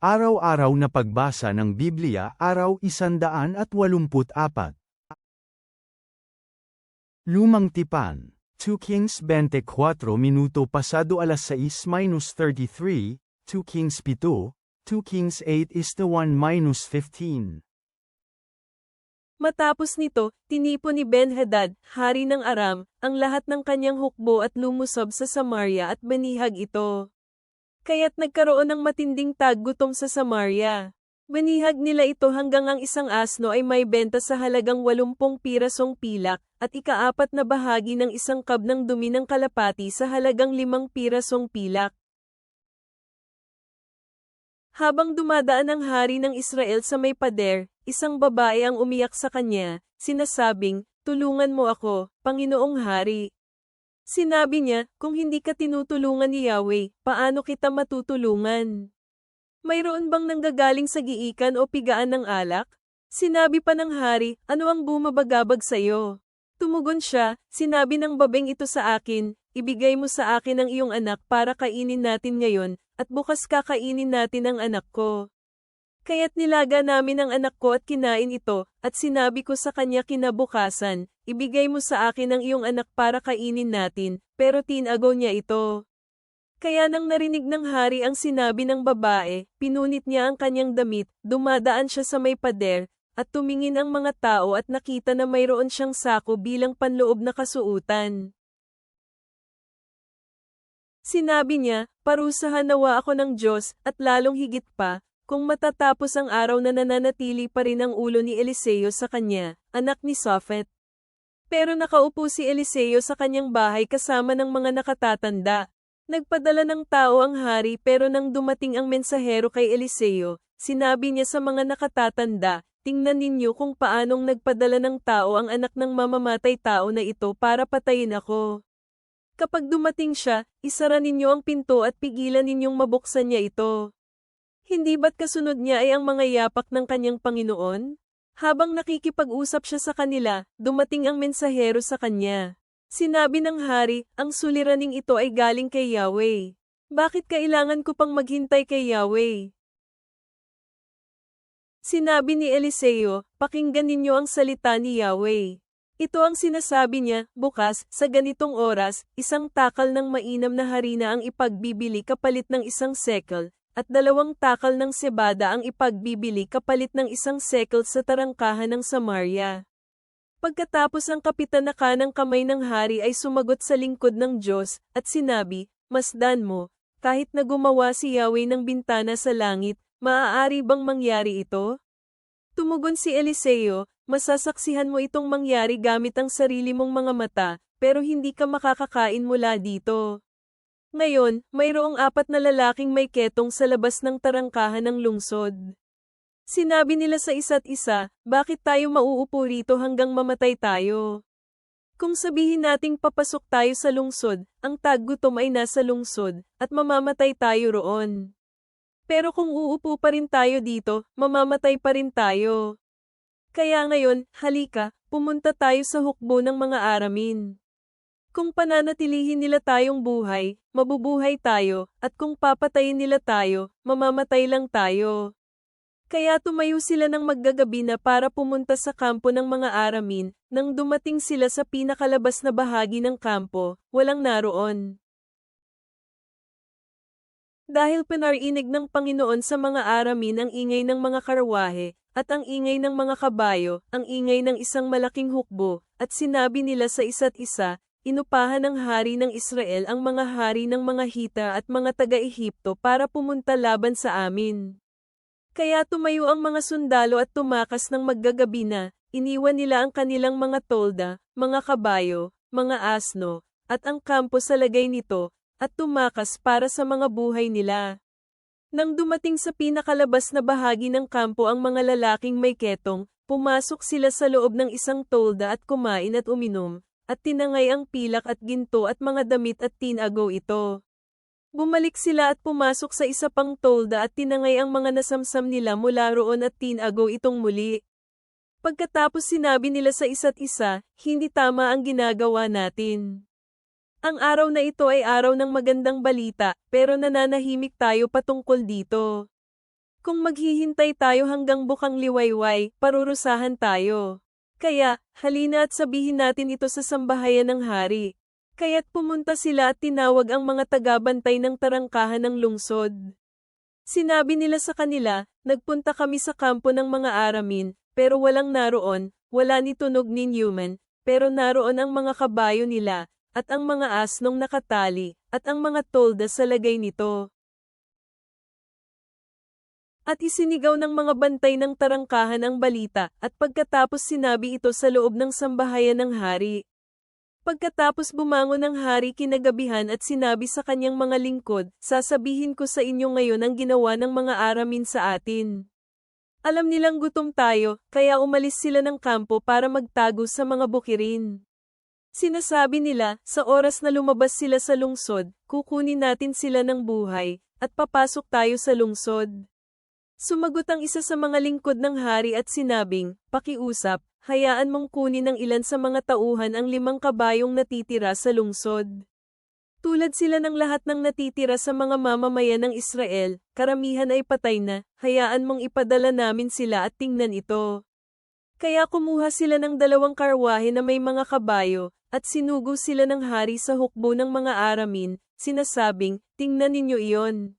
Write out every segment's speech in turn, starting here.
Araw-araw na pagbasa ng Biblia, Araw 184. Lumang Tipan, 2 Kings 24 minuto pasado alas 6:33, 2 Kings 7, 2 Kings 8:1-15. Matapos nito, tinipon ni Ben-Hadad, hari ng Aram, ang lahat ng kanyang hukbo at lumusob sa Samaria at banihag ito. Kaya't nagkaroon ng matinding taggutom sa Samaria. Banihag nila ito hanggang ang isang asno ay may benta sa halagang 80 pirasong pilak, at ikaapat na bahagi ng isang kab ng dumi ng kalapati sa halagang 5 pirasong pilak. Habang dumadaan ang hari ng Israel sa may pader, isang babae ang umiyak sa kanya, sinasabing, "Tulungan mo ako, Panginoong Hari." Sinabi niya, "Kung hindi ka tinutulungan ni Yahweh, paano kita matutulungan? Mayroon bang nanggagaling sa giikan o pigaan ng alak?" Sinabi pa ng hari, "Ano ang bumabagabag sa iyo?" Tumugon siya, "Sinabi ng babeng ito sa akin, ibigay mo sa akin ang iyong anak para kainin natin ngayon, at bukas kakainin natin ang anak ko." Kaya't nilaga namin ang anak ko at kinain ito, at sinabi ko sa kanya kinabukasan, "Ibigay mo sa akin ang iyong anak para kainin natin," pero tinagaw niya ito. Kaya nang narinig ng hari ang sinabi ng babae, pinunit niya ang kanyang damit, dumadaan siya sa may pader, at tumingin ang mga tao at nakita na mayroon siyang sako bilang panloob na kasuutan. Sinabi niya, "Parusahan nawa ako ng Diyos, at lalong higit pa, kung matatapos ang araw na nananatili pa rin ang ulo ni Eliseo sa kanya, anak ni Shaphat." Pero nakaupo si Eliseo sa kanyang bahay kasama ng mga nakatatanda. Nagpadala ng tao ang hari pero nang dumating ang mensahero kay Eliseo, sinabi niya sa mga nakatatanda, "Tingnan ninyo kung paanong nagpadala ng tao ang anak ng mamamatay tao na ito para patayin ako. Kapag dumating siya, isara ninyo ang pinto at pigilan ninyong mabuksan niya ito." Hindi ba't kasunod niya ay ang mga yapak ng kanyang Panginoon? Habang nakikipag-usap siya sa kanila, dumating ang mensahero sa kanya. Sinabi ng hari, "Ang suliraning ito ay galing kay Yahweh. Bakit kailangan ko pang maghintay kay Yahweh?" Sinabi ni Eliseo, "Pakinggan ninyo ang salita ni Yahweh. Ito ang sinasabi niya, bukas, sa ganitong oras, isang takal ng mainam na harina ang ipagbibili kapalit ng 1 shekel, at 2 takal ng sebada ang ipagbibili kapalit ng 1 shekel sa tarangkahan ng Samaria." Pagkatapos ang kapitan na kanang kamay ng hari ay sumagot sa lingkod ng Diyos, at sinabi, "Masdan mo, kahit na gumawa si Yahweh ng bintana sa langit, maaari bang mangyari ito?" Tumugon si Eliseo, "Masasaksihan mo itong mangyari gamit ang sarili mong mga mata, pero hindi ka makakakain mula dito." Ngayon, mayroong 4 na lalaking may ketong sa labas ng tarangkahan ng lungsod. Sinabi nila sa isa't isa, "Bakit tayo mauupo rito hanggang mamatay tayo? Kung sabihin nating papasok tayo sa lungsod, ang taggutom ay nasa lungsod, at mamamatay tayo roon. Pero kung uupo pa rin tayo dito, mamamatay pa rin tayo. Kaya ngayon, halika, pumunta tayo sa hukbo ng mga Aramin. Kung pananatilihin nila tayong buhay, mabubuhay tayo, at kung papatayin nila tayo, mamamatay lang tayo." Kaya tumayo sila ng maggagabi na para pumunta sa kampo ng mga Aramin. Nang dumating sila sa pinakalabas na bahagi ng kampo, walang naroon. Dahil pinarinig ng Panginoon sa mga Aramin ang ingay ng mga karwahe, at ang ingay ng mga kabayo, ang ingay ng isang malaking hukbo, at sinabi nila sa isa't isa, "Inupahan ng hari ng Israel ang mga hari ng mga Hita at mga taga-Ehipto para pumunta laban sa amin." Kaya tumayo ang mga sundalo at tumakas ng maggagabi na, iniwan nila ang kanilang mga tolda, mga kabayo, mga asno, at ang kampo sa lagay nito, at tumakas para sa mga buhay nila. Nang dumating sa pinakalabas na bahagi ng kampo ang mga lalaking may ketong, pumasok sila sa loob ng isang tolda at kumain at uminom, at tinangay ang pilak at ginto at mga damit at tinagaw ito. Bumalik sila at pumasok sa isa pang tolda at tinangay ang mga nasamsam nila mula roon at tinagaw itong muli. Pagkatapos sinabi nila sa isa't isa, "Hindi tama ang ginagawa natin. Ang araw na ito ay araw ng magandang balita, pero nananahimik tayo patungkol dito. Kung maghihintay tayo hanggang bukang liwayway, parurusahan tayo. Kaya, halina at sabihin natin ito sa sambahayan ng hari. Kaya't pumunta sila at tinawag ang mga tagabantay ng tarangkahan ng lungsod. Sinabi nila sa kanila, nagpunta kami sa kampo ng mga Aramin, pero walang naroon, wala ni tunog ni Newman, pero naroon ang mga kabayo nila, at ang mga asnong nakatali, at ang mga tolda sa lagay nito. At isinigaw ng mga bantay ng tarangkahan ang balita, at pagkatapos sinabi ito sa loob ng sambahayan ng hari. Pagkatapos bumangon ang hari kinagabihan at sinabi sa kanyang mga lingkod, sasabihin ko sa inyo ngayon ang ginawa ng mga Aramin sa atin. Alam nilang gutom tayo, kaya umalis sila ng kampo para magtago sa mga bukirin. Sinasabi nila, sa oras na lumabas sila sa lungsod, kukunin natin sila ng buhay, at papasok tayo sa lungsod. Sumagot ang isa sa mga lingkod ng hari at sinabing, pakiusap, hayaan mong kunin ng ilan sa mga tauhan ang 5 kabayong natitira sa lungsod. Tulad sila ng lahat ng natitira sa mga mamamayan ng Israel, karamihan ay patay na, hayaan mong ipadala namin sila at tingnan ito. Kaya kumuha sila ng 2 karwahe na may mga kabayo, at sinugo sila ng hari sa hukbo ng mga Aramin, sinasabing, tingnan ninyo iyon.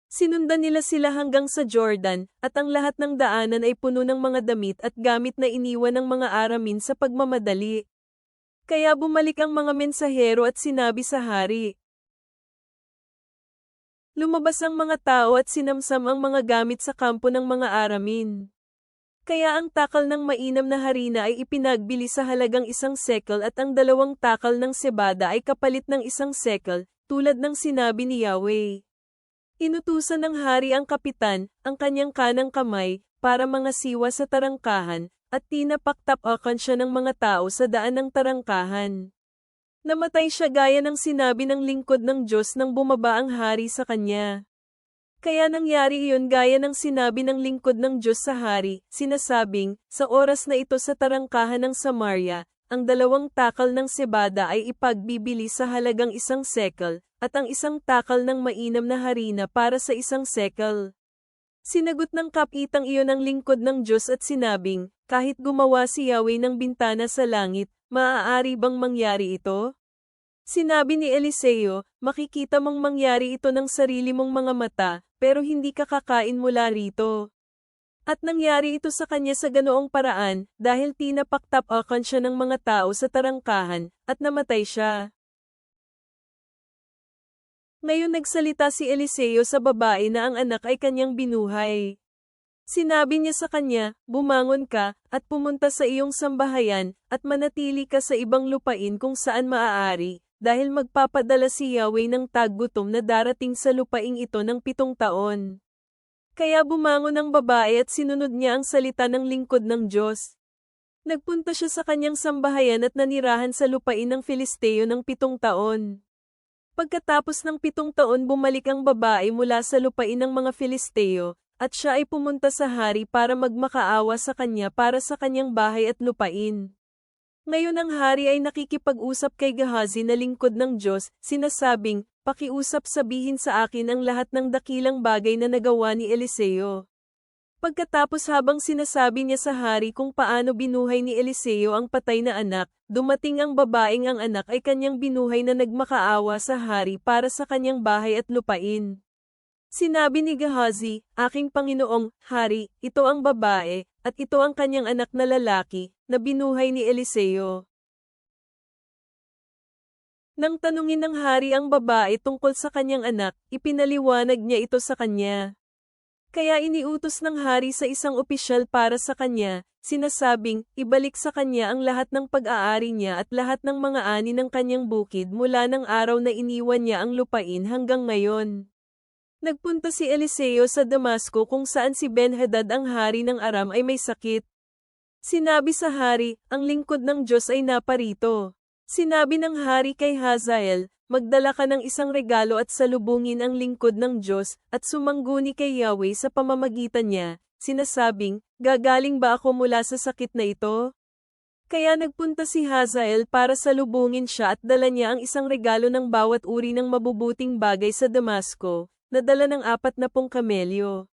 Sinundan nila sila hanggang sa Jordan, at ang lahat ng daanan ay puno ng mga damit at gamit na iniwan ng mga Aramin sa pagmamadali. Kaya bumalik ang mga mensahero at sinabi sa hari. Lumabas ang mga tao at sinamsam ang mga gamit sa kampo ng mga Aramin. Kaya ang takal ng mainam na harina ay ipinagbili sa halagang 1 shekel at ang 2 takal ng sebada ay kapalit ng 1 shekel, tulad ng sinabi ni Yahweh. Inutusan ng hari ang kapitan, ang kanyang kanang kamay, para mangasiwa sa tarangkahan, at tinapaktapakan siya ng mga tao sa daan ng tarangkahan. Namatay siya gaya ng sinabi ng lingkod ng Diyos nang bumaba ang hari sa kanya. Kaya nangyari iyon gaya ng sinabi ng lingkod ng Diyos sa hari, sinasabing, sa oras na ito sa tarangkahan ng Samaria, ang 2 takal ng sebada ay ipagbibili sa halagang 1 shekel, at ang 1 takal ng mainam na harina para sa 1 shekel. Sinagot ng kapitang iyon ang lingkod ng Diyos at sinabing, kahit gumawa si Yahweh ng bintana sa langit, maaari bang mangyari ito? Sinabi ni Eliseo, makikita mong mangyari ito ng sarili mong mga mata, pero hindi ka kakain mula rito. At nangyari ito sa kanya sa ganoong paraan, dahil tinapaktapakan siya ng mga tao sa tarangkahan, at namatay siya. Ngayon nagsalita si Eliseo sa babae na ang anak ay kanyang binuhay. Sinabi niya sa kanya, bumangon ka, at pumunta sa iyong sambahayan, at manatili ka sa ibang lupain kung saan maaari, dahil magpapadala si Yahweh ng taggutom na darating sa lupaing ito ng 7 taon. Kaya bumangon ang babae at sinunod niya ang salita ng lingkod ng Diyos. Nagpunta siya sa kanyang sambahayan at nanirahan sa lupain ng Filisteo ng 7 taon. Pagkatapos ng 7 taon bumalik ang babae mula sa lupain ng mga Filisteo, at siya ay pumunta sa hari para magmakaawa sa kanya para sa kanyang bahay at lupain. Ngayon ang hari ay nakikipag-usap kay Gehazi na lingkod ng Diyos, sinasabing, pakiusap sabihin sa akin ang lahat ng dakilang bagay na nagawa ni Eliseo. Pagkatapos habang sinasabi niya sa hari kung paano binuhay ni Eliseo ang patay na anak, dumating ang babaeng ang anak ay kanyang binuhay na nagmakaawa sa hari para sa kanyang bahay at lupain. Sinabi ni Gehazi, aking Panginoong, hari, ito ang babae, at ito ang kanyang anak na lalaki, na binuhay ni Eliseo. Nang tanungin ng hari ang babae tungkol sa kanyang anak, ipinaliwanag niya ito sa kanya. Kaya iniutos ng hari sa isang opisyal para sa kanya, sinasabing, ibalik sa kanya ang lahat ng pag-aari niya at lahat ng mga ani ng kanyang bukid mula ng araw na iniwan niya ang lupain hanggang ngayon. Nagpunta si Eliseo sa Damasco kung saan si Ben-Hadad ang hari ng Aram ay may sakit. Sinabi sa hari, ang lingkod ng Diyos ay naparito. Sinabi ng hari kay Hazael, magdala ka ng isang regalo at salubungin ang lingkod ng Diyos, at sumangguni kay Yahweh sa pamamagitan niya, sinasabing, gagaling ba ako mula sa sakit na ito? Kaya nagpunta si Hazael para salubungin siya at dala niya ang isang regalo ng bawat uri ng mabubuting bagay sa Damasco, nadala ng 40 kamelyo.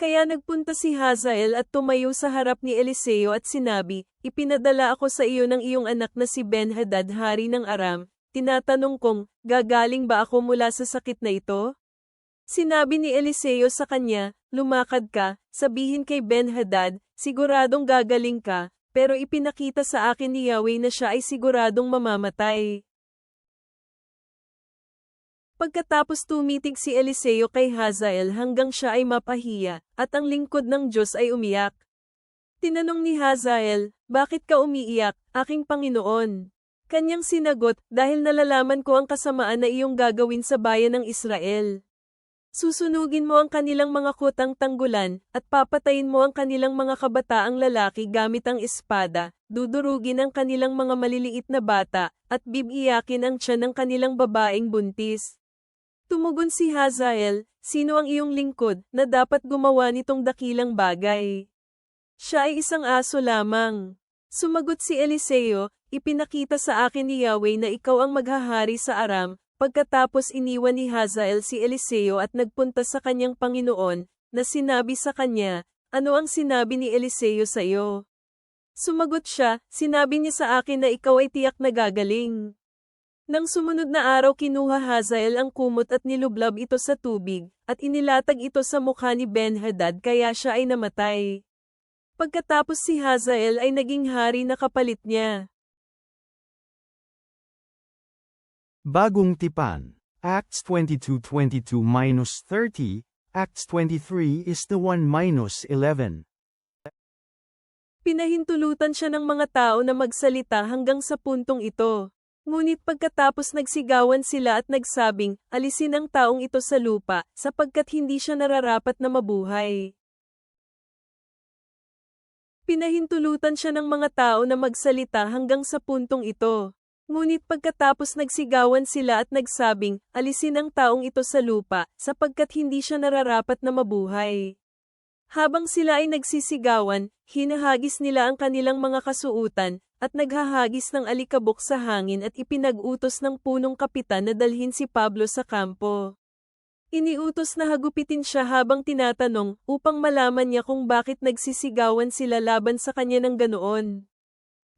Kaya nagpunta si Hazael at tumayo sa harap ni Eliseo at sinabi, "Ipinadala ako sa iyo ng iyong anak na si Ben-Hadad, hari ng Aram. Tinatanong kong, gagaling ba ako mula sa sakit na ito?" Sinabi ni Eliseo sa kanya, "Lumakad ka, sabihin kay Ben-Hadad, siguradong gagaling ka, pero ipinakita sa akin ni Yahweh na siya ay siguradong mamamatay." Pagkatapos tumitig si Eliseo kay Hazael hanggang siya ay mapahiya, at ang lingkod ng Diyos ay umiyak. Tinanong ni Hazael, "Bakit ka umiiyak, aking Panginoon?" Kanyang sinagot, "Dahil nalalaman ko ang kasamaan na iyong gagawin sa bayan ng Israel. Susunugin mo ang kanilang mga kutang tanggulan, at papatayin mo ang kanilang mga kabataang lalaki gamit ang espada, dudurugin ang kanilang mga maliliit na bata, at bibiyakin ang tiyan ng kanilang babaeng buntis." Tumugon si Hazael, "Sino ang iyong lingkod, na dapat gumawa nitong dakilang bagay? Siya ay isang aso lamang." Sumagot si Eliseo, "Ipinakita sa akin ni Yahweh na ikaw ang maghahari sa Aram." Pagkatapos iniwan ni Hazael si Eliseo at nagpunta sa kanyang Panginoon, na sinabi sa kanya, "Ano ang sinabi ni Eliseo sa iyo?" Sumagot siya, "Sinabi niya sa akin na ikaw ay tiyak na gagaling." Nang sumunod na araw kinuha Hazael ang kumot at nilublab ito sa tubig, at inilatag ito sa mukha ni Ben-Hadad kaya siya ay namatay. Pagkatapos si Hazael ay naging hari na kapalit niya. Bagong tipan. Acts 22:22-30, Acts 23:1-11. Pinahintulutan siya ng mga tao na magsalita hanggang sa puntong ito. Ngunit pagkatapos nagsigawan sila at nagsabing, "Alisin ang taong ito sa lupa, sapagkat hindi siya nararapat na mabuhay." Pinahintulutan siya ng mga tao na magsalita hanggang sa puntong ito. Ngunit pagkatapos nagsigawan sila at nagsabing, "Alisin ang taong ito sa lupa, sapagkat hindi siya nararapat na mabuhay." Habang sila ay nagsisigawan, hinahagis nila ang kanilang mga kasuutan, at naghahagis ng alikabok sa hangin at ipinag-utos ng punong kapitan na dalhin si Pablo sa kampo. Iniutos na hagupitin siya habang tinatanong, upang malaman niya kung bakit nagsisigawan sila laban sa kanya ng ganoon.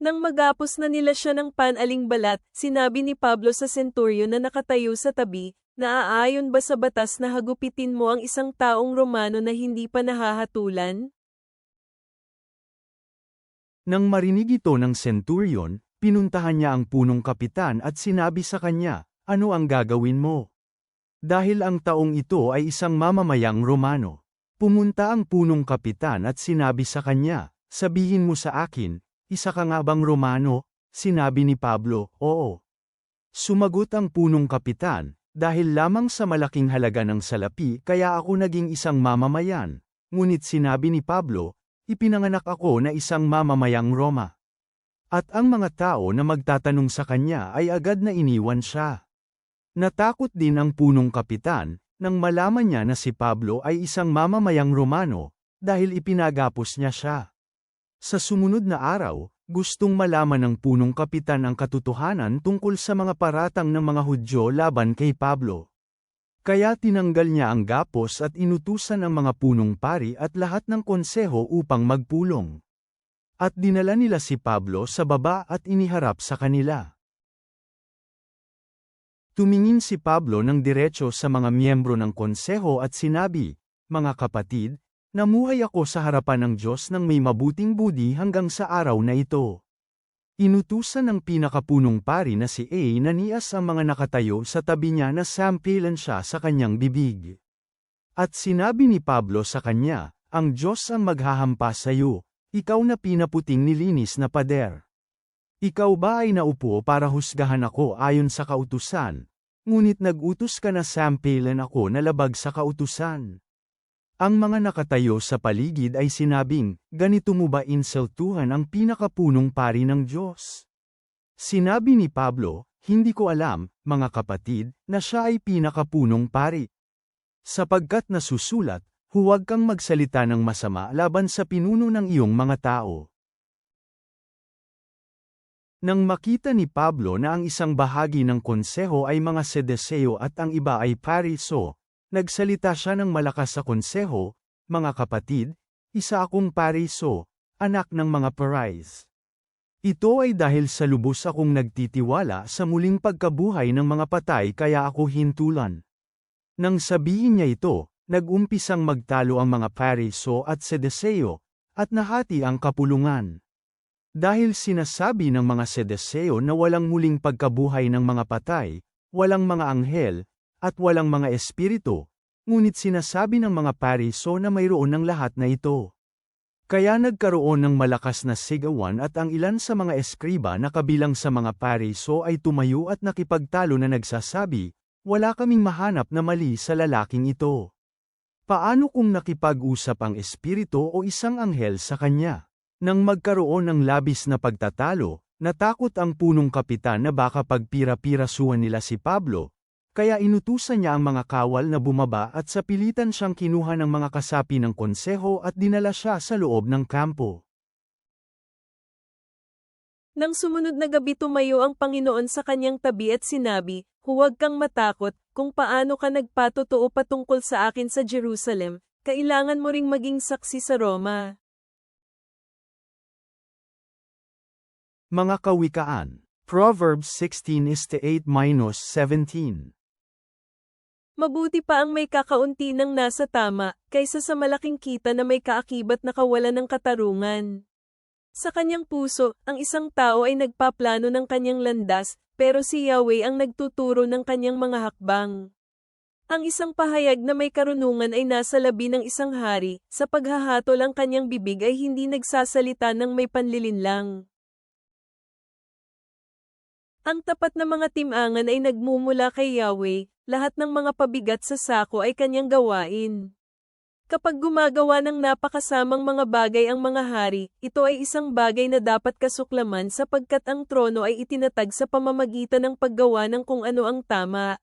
Nang magapos na nila siya ng panaling balat, sinabi ni Pablo sa senturyo na nakatayo sa tabi, "Naaayon ba sa batas na hagupitin mo ang isang taong Romano na hindi pa nahahatulan?" Nang marinig ito ng centurion, pinuntahan niya ang punong kapitan at sinabi sa kanya, "Ano ang gagawin mo?" Dahil ang taong ito ay isang mamamayang Romano. Pumunta ang punong kapitan at sinabi sa kanya, "Sabihin mo sa akin, isa ka nga bang Romano?" Sinabi ni Pablo, "Oo." Sumagot ang punong kapitan, "Dahil lamang sa malaking halaga ng salapi kaya ako naging isang mamamayan." Ngunit sinabi ni Pablo, "Ipinanganak ako na isang mamamayang Roma." At ang mga tao na magtatanong sa kanya ay agad na iniwan siya. Natakot din ang punong kapitan, nang malaman niya na si Pablo ay isang mamamayang Romano, dahil ipinagapos niya siya. Sa sumunod na araw, gustong malaman ng punong kapitan ang katotohanan tungkol sa mga paratang ng mga Hudyo laban kay Pablo. Kaya tinanggal niya ang gapos at inutusan ang mga punong pari at lahat ng konseho upang magpulong. At dinala nila si Pablo sa baba at iniharap sa kanila. Tumingin si Pablo ng diretso sa mga miyembro ng konseho at sinabi, "Mga kapatid, namuhay ako sa harapan ng Diyos ng may mabuting budi hanggang sa araw na ito." Inutusan ng pinakapunong pari na si A na nias ang mga nakatayo sa tabi niya na sampilan siya sa kanyang bibig. At sinabi ni Pablo sa kanya, "Ang Diyos ang maghahampas sa iyo, ikaw na pinaputing nilinis na pader. Ikaw ba ay naupo para husgahan ako ayon sa kautusan? Ngunit nag-utos ka na sampilan ako na labag sa kautusan." Ang mga nakatayo sa paligid ay sinabing, "Ganito mo ba insultuhan ang pinakapunong pari ng Diyos?" Sinabi ni Pablo, "Hindi ko alam, mga kapatid, na siya ay pinakapunong pari. Sapagkat nasusulat, huwag kang magsalita ng masama laban sa pinuno ng iyong mga tao." Nang makita ni Pablo na ang isang bahagi ng konseho ay mga Sedeseo at ang iba ay Pariso, nagsalita siya ng malakas sa konseho, Mga kapatid, isa akong Pariso, anak ng mga Parais. Ito ay dahil sa lubos akong nagtitiwala sa muling pagkabuhay ng mga patay kaya ako hintulan. Nang sabihin niya ito, nag-umpisang magtalo ang mga Pariso at Sedeseo, at nahati ang kapulungan. Dahil sinasabi ng mga Sedeseo na walang muling pagkabuhay ng mga patay, walang mga anghel, at walang mga espiritu, ngunit sinasabi ng mga Pariso na mayroon ng lahat na ito. Kaya nagkaroon ng malakas na sigawan at ang ilan sa mga eskriba na kabilang sa mga Pariso ay tumayo at nakipagtalo na nagsasabi, wala kaming mahanap na mali sa lalaking ito. Paano kung nakipag-usap ang espiritu o isang anghel sa kanya? Nang magkaroon ng labis na pagtatalo, natakot ang punong kapitan na baka pagpira-pirasuhan nila si Pablo, kaya inutusan niya ang mga kawal na bumaba at sa pilitan siyang kinuha ng mga kasapi ng konseho at dinala siya sa loob ng kampo. Nang sumunod na gabi tumayo ang Panginoon sa kanyang tabi at sinabi, huwag kang matakot, kung paano ka nagpatotoo patungkol sa akin sa Jerusalem, kailangan mo ring maging saksi sa Roma. Mga kawikaan. Proverbs 16:8-17. Mabuti pa ang may kakaunti ng nasa tama, kaysa sa malaking kita na may kaakibat na kawalan ng katarungan. Sa kanyang puso, ang isang tao ay nagpaplano ng kanyang landas, pero si Yahweh ang nagtuturo ng kanyang mga hakbang. Ang isang pahayag na may karunungan ay nasa labi ng isang hari, sa paghahatol ang kanyang bibig ay hindi nagsasalita ng may panlilinlang. Ang tapat na mga timangan ay nagmumula kay Yahweh, lahat ng mga pabigat sa sako ay kanyang gawain. Kapag gumagawa ng napakasamang mga bagay ang mga hari, ito ay isang bagay na dapat kasuklaman sapagkat ang trono ay itinatag sa pamamagitan ng paggawa ng kung ano ang tama.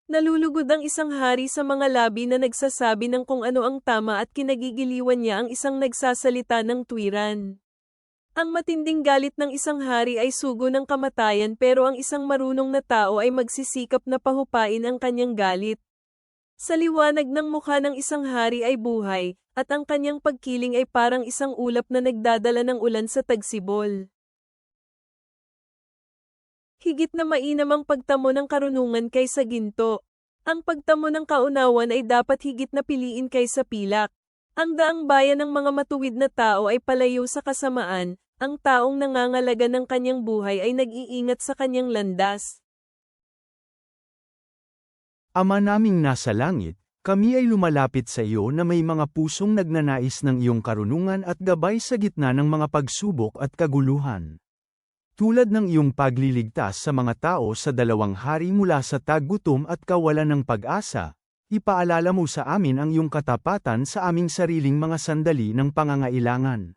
Nalulugod ang isang hari sa mga labi na nagsasabi ng kung ano ang tama at kinagigiliwan niya ang isang nagsasalita ng tuwiran. Ang matinding galit ng isang hari ay sugo ng kamatayan pero ang isang marunong na tao ay magsisikap na pahupain ang kanyang galit. Sa liwanag ng mukha ng isang hari ay buhay, at ang kanyang pagkiling ay parang isang ulap na nagdadala ng ulan sa tagsibol. Higit na mainam ang pagtamo ng karunungan kaysa ginto. Ang pagtamo ng kaunawan ay dapat higit na piliin kaysa pilak. Ang daang bayan ng mga matuwid na tao ay palayo sa kasamaan, ang taong nangangalaga ng kanyang buhay ay nag-iingat sa kanyang landas. Ama naming nasa langit, kami ay lumalapit sa iyo na may mga pusong nagnanais ng iyong karunungan at gabay sa gitna ng mga pagsubok at kaguluhan. Tulad ng iyong pagliligtas sa mga tao sa dalawang hari mula sa taggutom at kawalan ng pag-asa, ipaalala mo sa amin ang iyong katapatan sa aming sariling mga sandali ng pangangailangan.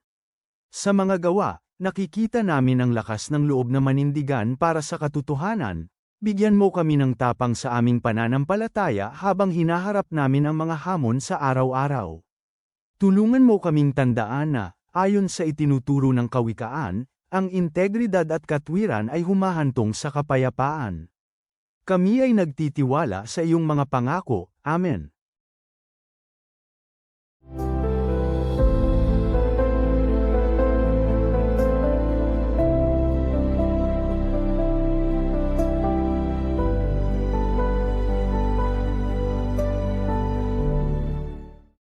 Sa mga gawa, nakikita namin ang lakas ng loob na manindigan para sa katotohanan. Bigyan mo kami ng tapang sa aming pananampalataya habang hinaharap namin ang mga hamon sa araw-araw. Tulungan mo kaming tandaan na, ayon sa itinuturo ng kawikaan, ang integridad at katwiran ay humahantong sa kapayapaan. Kami ay nagtitiwala sa iyong mga pangako. Amen.